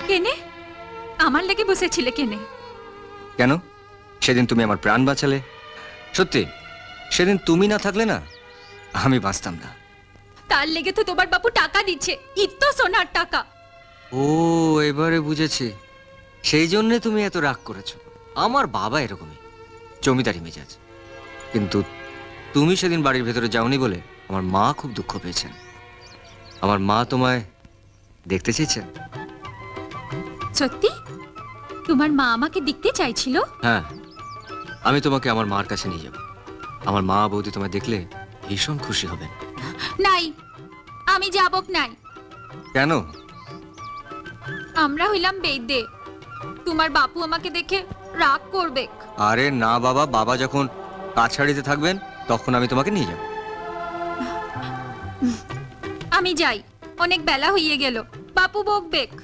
কেনে আমার লেগে বসেছিলে কেনে? কেন? সেদিন তুমি আমার প্রাণ বাঁচালে। সত্যি, সেদিন তুমি না থাকলে না আমি বাঁচতাম না। তার লেগে তো তোমার বাপু টাকা দিচ্ছে, ইত্ত সোনার টাকা। ও, এবারে বুঝেছি। সেই জন্যে তুমি এত রাগ করেছো। আমার বাবা এরকমই, জমিদারি মেজাজ। কিন্তু তুমি সেদিন বাড়ির ভেতরে যাওনি বলে আমার মা খুব দুঃখ পেয়েছেন। আমার মা তোমায় দেখতে চেয়েছেন। সত্যি? তোমার মা আমাকে দেখতে চাইছিল? হ্যাঁ, আমি তোমাকে আমার মার কাছে নিয়ে যাব। আমার মা বৌদি তোমায় দেখলে ভীষণ খুশি হবেন। নাই, আমি যাবক নাই। কেন? আমরা হইলাম বেদে, তোমার বাপু আমাকে দেখে রাগ করবে। আরে না বাবা, বাবা যখন কাছাড়িতে থাকবেন তখন আমি তোমাকে নিয়ে যাব। আমি যাই, অনেক বেলা হইয়ে গেল, বাপু বকবেক।